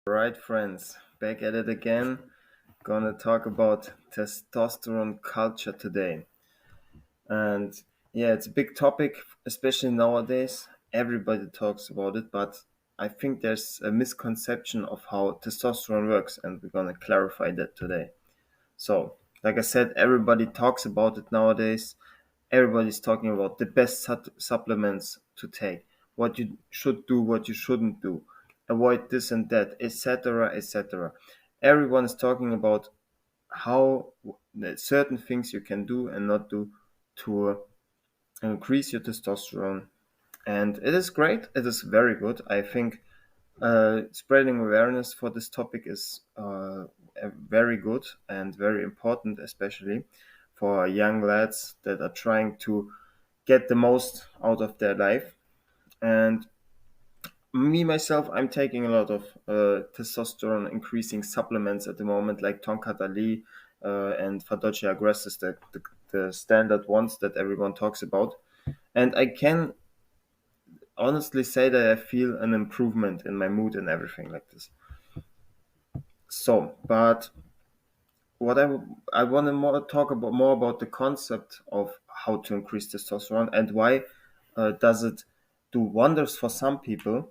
Right, friends, back at it again. Gonna talk about testosterone culture today. And yeah, it's a big topic, especially nowadays. Everybody talks about it, but I think there's a misconception of how testosterone works, and we're gonna clarify that today. So, like I said, everybody talks about it nowadays. Everybody's talking about the best supplements to take, what you should do, what you shouldn't do, avoid this and that, etc., etc. Everyone is talking about how certain things you can do and not do to increase your testosterone. And it is great. It is very good. I think spreading awareness for this topic is very good and very important, especially for young lads that are trying to get the most out of their life. And me myself, I'm taking a lot of testosterone increasing supplements at the moment, like Tonkatali and Fadochi Agressus, the standard ones that everyone talks about. And I can honestly say that I feel an improvement in my mood and everything like this. So, but what I want to talk about more about the concept of how to increase testosterone and why does it do wonders for some people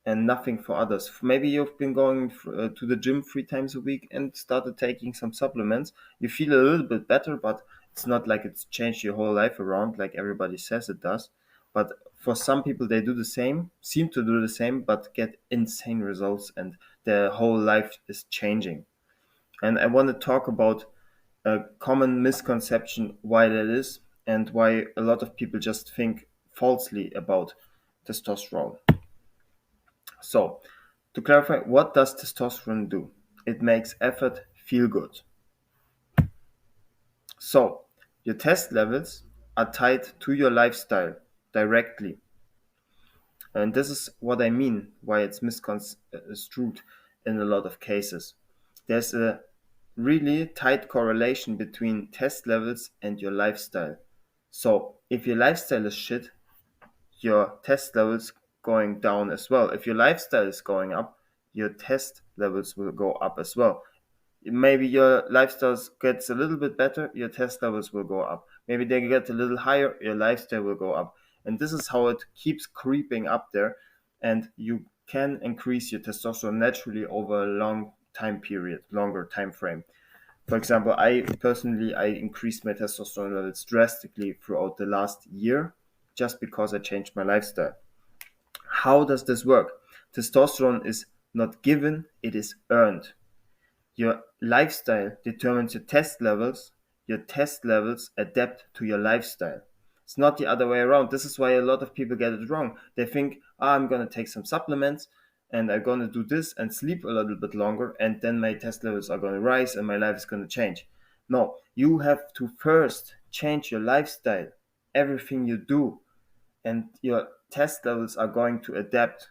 and nothing for others. Maybe you've been going to the gym 3 times a week and started taking some supplements. You feel a little bit better, but it's not like it's changed your whole life around like everybody says it does. But for some people, they do the same, seem to do the same, but get insane results, and their whole life is changing. And I want to talk about a common misconception why that is and why a lot of people just think falsely about testosterone. So, to clarify, what does testosterone do? It makes effort feel good. So, your test levels are tied to your lifestyle directly. And this is what I mean why it's misconstrued in a lot of cases. There's a really tight correlation between test levels and your lifestyle. So if your lifestyle is shit, your test levels going down as well. If your lifestyle is going up, your test levels will go up as well. Maybe your lifestyle gets a little bit better, your test levels will go up. Maybe they get a little higher, your lifestyle will go up. And this is how it keeps creeping up there. And you can increase your testosterone naturally over a long time period, longer time frame. For example, I increased my testosterone levels drastically throughout the last year just because I changed my lifestyle. How does this work? Testosterone is not given, it is earned. Your lifestyle determines your test levels adapt to your lifestyle. It's not the other way around. This is why a lot of people get it wrong. They think, I'm going to take some supplements and I'm going to do this and sleep a little bit longer, and then my test levels are going to rise and my life is going to change. No, you have to first change your lifestyle, everything you do, and your test levels are going to adapt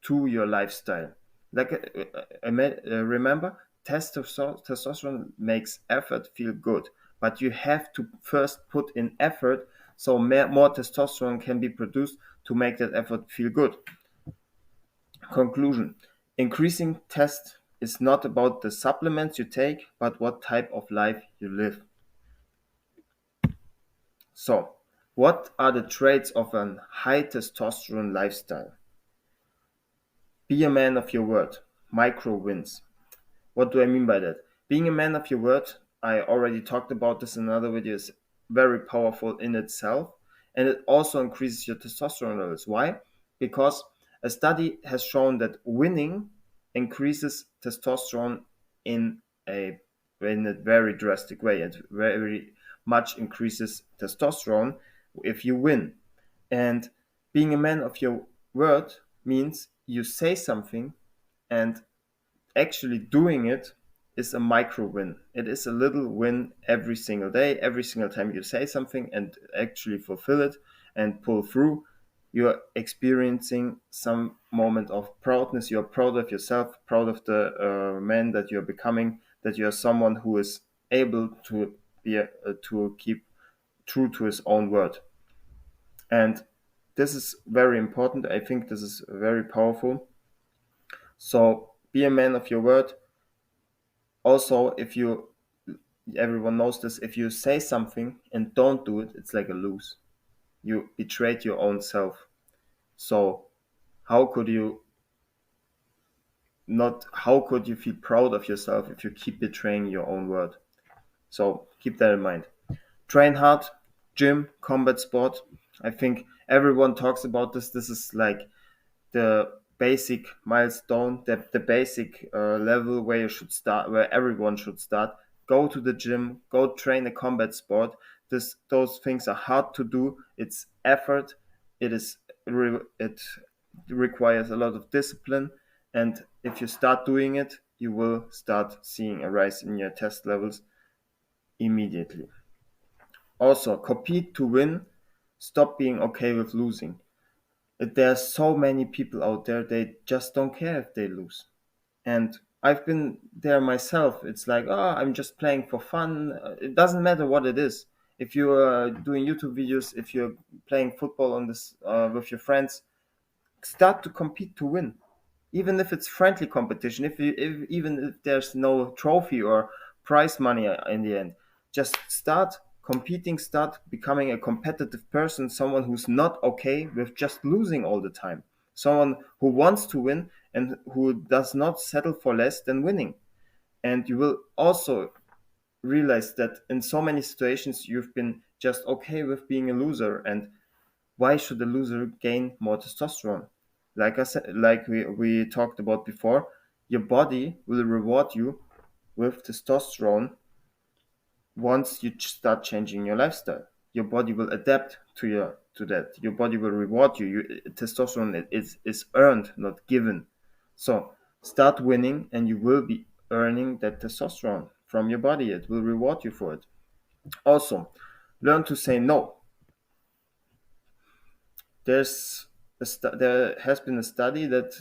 to your lifestyle. Like remember, testosterone makes effort feel good, but you have to first put in effort so more testosterone can be produced to make that effort feel good. Conclusion: increasing test is not about the supplements you take, but what type of life you live. So, what are the traits of a high testosterone lifestyle? Be a man of your word. Micro wins. What do I mean by that? Being a man of your word, I already talked about this in other videos, very powerful in itself. And it also increases your testosterone levels. Why? Because a study has shown that winning increases testosterone in a in a very drastic way. It very much increases testosterone if you win. And being a man of your word means you say something and actually doing it is a micro win. It is a little win every single day, every single time you say something and actually fulfill it and pull through. You're experiencing some moment of proudness. You're proud of yourself, proud of the man that you're becoming, that you're someone who is able to to keep true to his own word. And this is very important. I think this is very powerful. So Be a man of your word. Also, if you everyone knows this, if you say something and don't do it, it's like a lose. You betrayed your own self. So how could you not how could you feel proud of yourself if you keep betraying your own word? So keep that in mind. Train hard, gym, combat sport. I think everyone talks about this. This is like the basic milestone, the basic level where you should start, where everyone should start. Go to the gym, go train a combat sport. Those things are hard to do. It's effort. It requires a lot of discipline, and if you start doing it, you will start seeing a rise in your test levels immediately. Also, compete to win. Stop being okay with losing. There's so many people out there, they just don't care if they lose. And I've been there myself. It's like, oh, I'm just playing for fun. It doesn't matter what it is. If you're doing YouTube videos, if you're playing football on this with your friends, start to compete to win, even if it's friendly competition, even if there's no trophy or prize money in the end. Just start competing, start becoming a competitive person, someone who's not okay with just losing all the time, someone who wants to win and who does not settle for less than winning. And you will also realize that in so many situations you've been just okay with being a loser. And why should a loser gain more testosterone? Like I said, like we talked about before, your body will reward you with testosterone once you start changing your lifestyle. Your body will adapt to that. Your body will reward you. Testosterone is earned, not given. So start winning, and you will be earning that testosterone from your body. It will reward you for it. Also, learn to say no. There has been a study that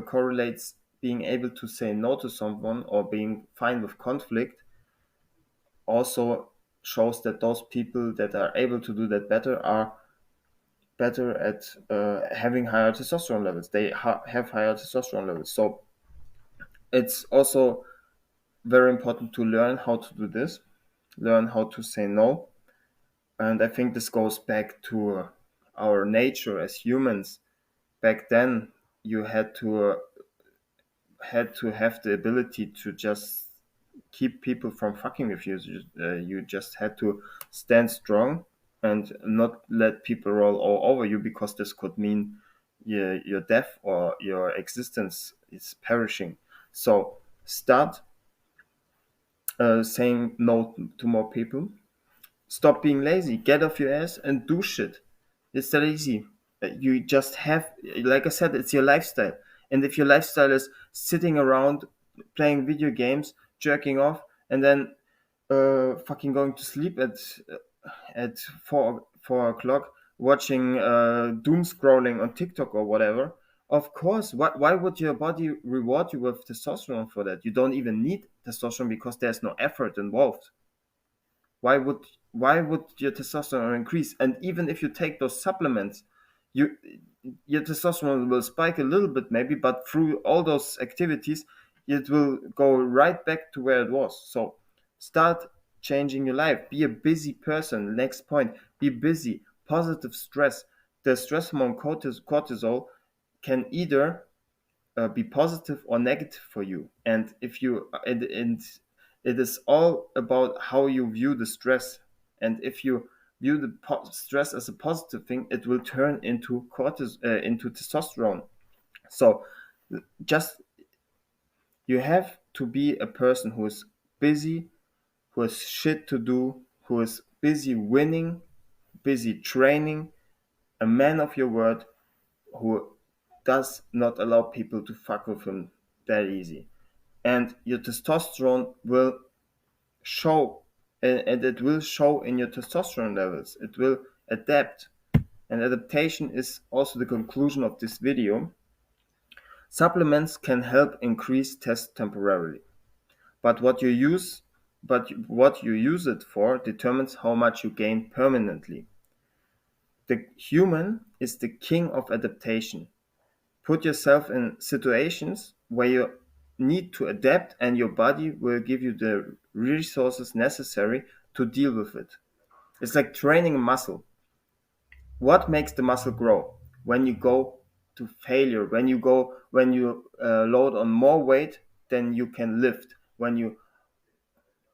correlates being able to say no to someone or being fine with conflict, also shows that those people that are able to do that better are better at having higher testosterone levels. They have higher testosterone levels. So it's also very important to learn how to do this, learn how to say no. And I think this goes back to our nature as humans. Back then, you had to have the ability to just keep people from fucking with you. You just had to stand strong and not let people roll all over you, because this could mean your death or your existence is perishing. So start saying no to more people. Stop being lazy. Get off your ass and do shit. It's that easy. You just have, like I said, it's your lifestyle. And if your lifestyle is sitting around playing video games, jerking off, and then fucking going to sleep at 4 o'clock, watching doom scrolling on TikTok or whatever, of course, why would your body reward you with testosterone for that? You don't even need testosterone because there's no effort involved. Why would your testosterone increase? And even if you take those supplements, you your testosterone will spike a little bit maybe, but through all those activities, it will go right back to where it was. So start changing your life. Be a busy person. Next point, be busy. Positive stress. The stress hormone cortisol can either be positive or negative for you. And if you and it is all about how you view the stress. And if you view the stress as a positive thing, it will turn into testosterone. So just you have to be a person who is busy, who has shit to do, who is busy winning, busy training, a man of your word, who does not allow people to fuck with him that easy. And your testosterone will show, and it will show in your testosterone levels. It will adapt. And adaptation is also the conclusion of this video. Supplements can help increase test temporarily, but what you use it for determines how much you gain permanently. The human is the king of adaptation. Put yourself in situations where you need to adapt, and your body will give you the resources necessary to deal with it. It's like training a muscle. What makes the muscle grow? When you go to failure, when you load on more weight than you can lift, when you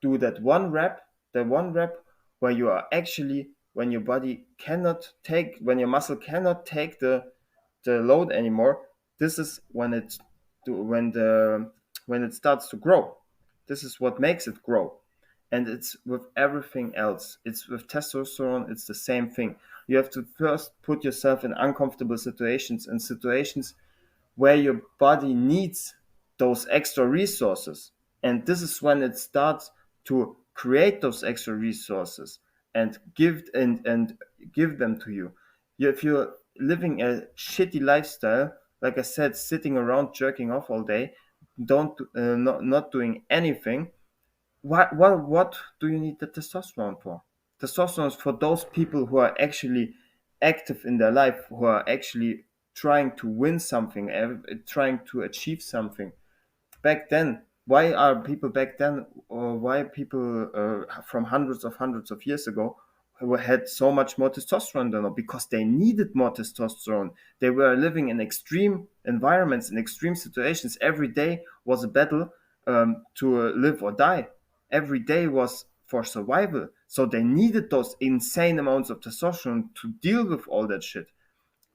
do that one rep where you are actually, when your body cannot take, when your muscle cannot take the load anymore. This is when it's when it starts to grow. This is what makes it grow. And it's with everything else. It's with testosterone, it's the same thing. You have to first put yourself in uncomfortable situations, and situations where your body needs those extra resources. And this is when it starts to create those extra resources and and give them to you. If you're living a shitty lifestyle, like I said, sitting around jerking off all day, don't not doing anything, what do you need the testosterone for? Testosterone is for those people who are actually active in their life, who are actually trying to win something, trying to achieve something. Back then, why are people back then, or why people from hundreds of years ago who had so much more testosterone than now? Because they needed more testosterone. They were living in extreme environments, in extreme situations. Every day was a battle to live or die. Every day was for survival. So they needed those insane amounts of testosterone to deal with all that shit.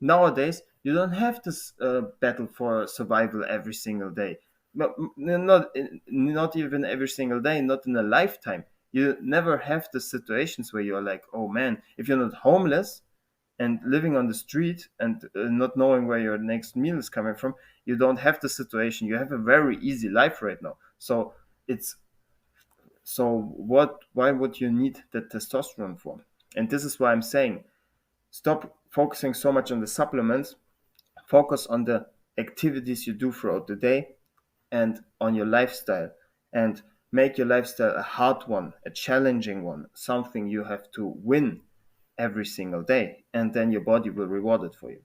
Nowadays, you don't have this battle for survival every single day. Not even every single day, not in a lifetime. You never have the situations where you're like, oh man, if you're not homeless and living on the street and not knowing where your next meal is coming from, you don't have the situation. You have a very easy life right now. So it's why would you need the testosterone for? And this is why I'm saying, stop focusing so much on the supplements. Focus on the activities you do throughout the day and on your lifestyle, and make your lifestyle a hard one, a challenging one, something you have to win every single day, and then your body will reward it for you.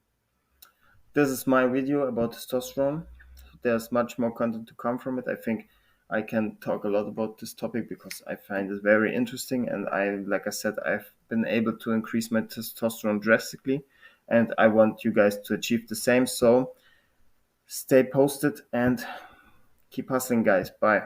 This is my video about testosterone. There's much more content to come from it. I think I can talk a lot about this topic because I find it very interesting, and like I said, I've been able to increase my testosterone drastically, and I want you guys to achieve the same. So stay posted and keep hustling, guys. Bye.